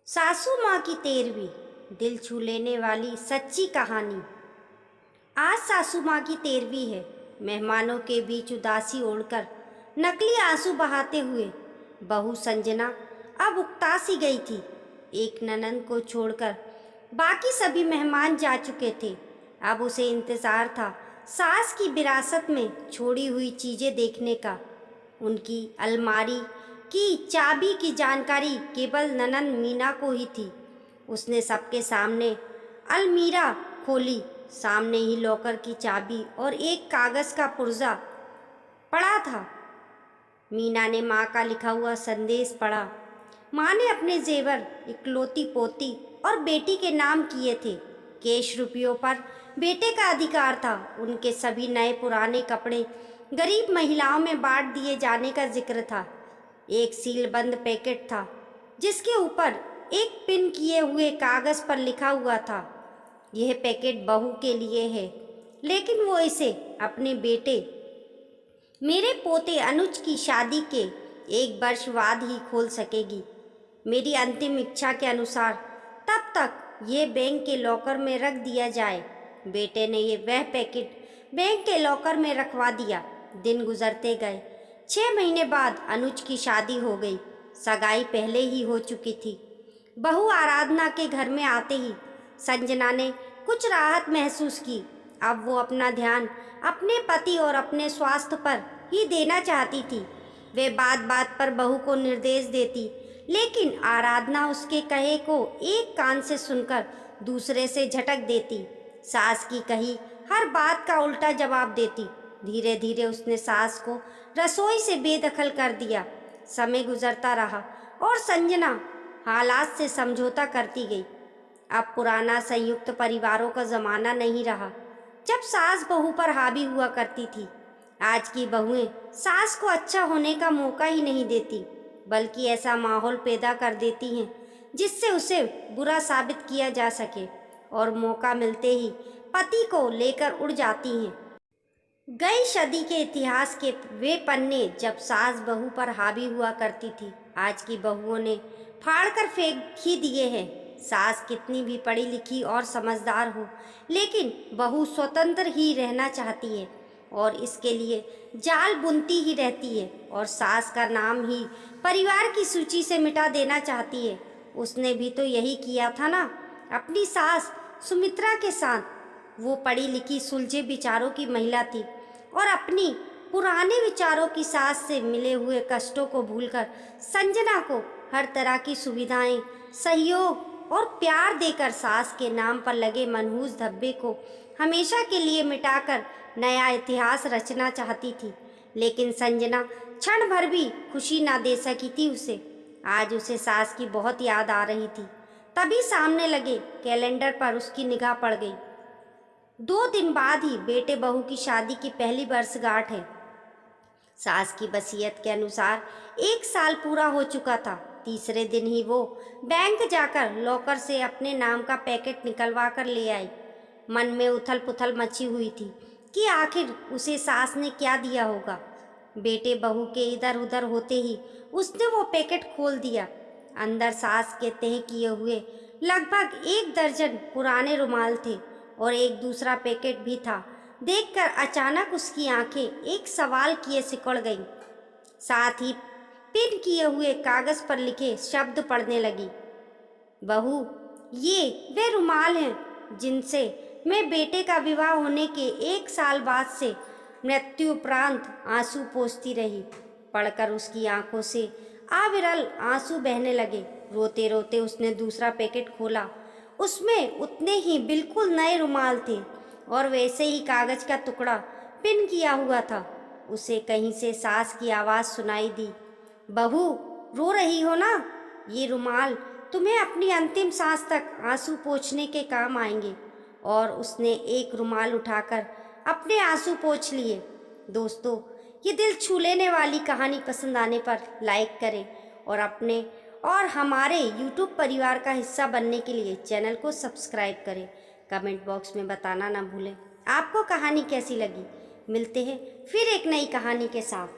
सासू माँ की 13वीं दिल छू लेने वाली सच्ची कहानी। आज सासू माँ की 13वीं है। मेहमानों के बीच उदासी ओढ़कर नकली आंसू बहाते हुए बहू संजना अब उकता सी गई थी। एक ननंद को छोड़कर बाकी सभी मेहमान जा चुके थे। अब उसे इंतज़ार था सास की विरासत में छोड़ी हुई चीज़ें देखने का। उनकी अलमारी की चाबी की जानकारी केवल ननंद मीना को ही थी। उसने सबके सामने अलमीरा खोली। सामने ही लॉकर की चाबी और एक कागज़ का पुर्जा पड़ा था। मीना ने माँ का लिखा हुआ संदेश पढ़ा। माँ ने अपने जेवर इकलौती पोती और बेटी के नाम किए थे। कैश रुपयों पर बेटे का अधिकार था। उनके सभी नए पुराने कपड़े गरीब महिलाओं में बांट दिए जाने का जिक्र था। एक सीलबंद पैकेट था जिसके ऊपर एक पिन किए हुए कागज़ पर लिखा हुआ था, यह पैकेट बहू के लिए है, लेकिन वो इसे अपने बेटे मेरे पोते अनुज की शादी के 1 वर्ष बाद ही खोल सकेगी। मेरी अंतिम इच्छा के अनुसार तब तक ये बैंक के लॉकर में रख दिया जाए। बेटे ने वह पैकेट बैंक के लॉकर में रखवा दिया। दिन गुजरते गए। 6 महीने बाद अनुज की शादी हो गई। सगाई पहले ही हो चुकी थी। बहू आराधना के घर में आते ही संजना ने कुछ राहत महसूस की। अब वो अपना ध्यान अपने पति और अपने स्वास्थ्य पर ही देना चाहती थी। वे बात बात पर बहू को निर्देश देती, लेकिन आराधना उसके कहे को एक कान से सुनकर दूसरे से झटक देती। सास की कही हर बात का उल्टा जवाब देती। धीरे धीरे उसने सास को रसोई से बेदखल कर दिया। समय गुजरता रहा और संजना हालात से समझौता करती गई। अब पुराना संयुक्त परिवारों का ज़माना नहीं रहा जब सास बहू पर हावी हुआ करती थी। आज की बहुएं सास को अच्छा होने का मौका ही नहीं देती, बल्कि ऐसा माहौल पैदा कर देती हैं जिससे उसे बुरा साबित किया जा सके, और मौका मिलते ही पति को लेकर उड़ जाती हैं। गई सदी के इतिहास के वे पन्ने जब सास बहू पर हावी हुआ करती थी, आज की बहुओं ने फाड़ कर फेंक ही दिए हैं। सास कितनी भी पढ़ी लिखी और समझदार हो, लेकिन बहू स्वतंत्र ही रहना चाहती है और इसके लिए जाल बुनती ही रहती है, और सास का नाम ही परिवार की सूची से मिटा देना चाहती है। उसने भी तो यही किया था ना अपनी सास सुमित्रा के साथ। वो पढ़ी लिखी सुलझे विचारों की महिला थी और अपनी पुराने विचारों की सास से मिले हुए कष्टों को भूलकर संजना को हर तरह की सुविधाएं, सहयोग और प्यार देकर सास के नाम पर लगे मनहूस धब्बे को हमेशा के लिए मिटाकर नया इतिहास रचना चाहती थी। लेकिन संजना क्षण भर भी खुशी ना दे सकी थी उसे। आज उसे सास की बहुत याद आ रही थी। तभी सामने लगे कैलेंडर पर उसकी निगाह पड़ गई। 2 दिन बाद ही बेटे बहू की शादी की पहली वर्षगांठ है। सास की वसीयत के अनुसार 1 साल पूरा हो चुका था। तीसरे दिन ही वो बैंक जाकर लॉकर से अपने नाम का पैकेट निकलवा कर ले आई। मन में उथल पुथल मची हुई थी कि आखिर उसे सास ने क्या दिया होगा। बेटे बहू के इधर उधर होते ही उसने वो पैकेट खोल दिया। अंदर सास के तह किए हुए लगभग 1 दर्जन पुराने रुमाल थे और एक दूसरा पैकेट भी था। देखकर अचानक उसकी आंखें एक सवाल किए सिकुड़ गईं। साथ ही पिन किए हुए कागज पर लिखे शब्द पढ़ने लगी। बहू, ये वे रुमाल हैं जिनसे मैं बेटे का विवाह होने के 1 साल बाद से मृत्यु उपरांत आंसू पोंछती रही। पढ़कर उसकी आंखों से अविरल आंसू बहने लगे। रोते रोते उसने दूसरा पैकेट खोला। उसमें उतने ही बिल्कुल नए रुमाल थे और वैसे ही कागज का टुकड़ा पिन किया हुआ था। उसे कहीं से सास की आवाज़ सुनाई दी, बहू रो रही हो ना? ये रुमाल तुम्हें अपनी अंतिम सांस तक आंसू पोंछने के काम आएंगे। और उसने एक रुमाल उठाकर अपने आंसू पोंछ लिए। दोस्तों, ये दिल छू लेने वाली कहानी पसंद आने पर लाइक करें और अपने और हमारे YouTube परिवार का हिस्सा बनने के लिए चैनल को सब्सक्राइब करें। कमेंट बॉक्स में बताना ना भूलें आपको कहानी कैसी लगी। मिलते हैं फिर एक नई कहानी के साथ।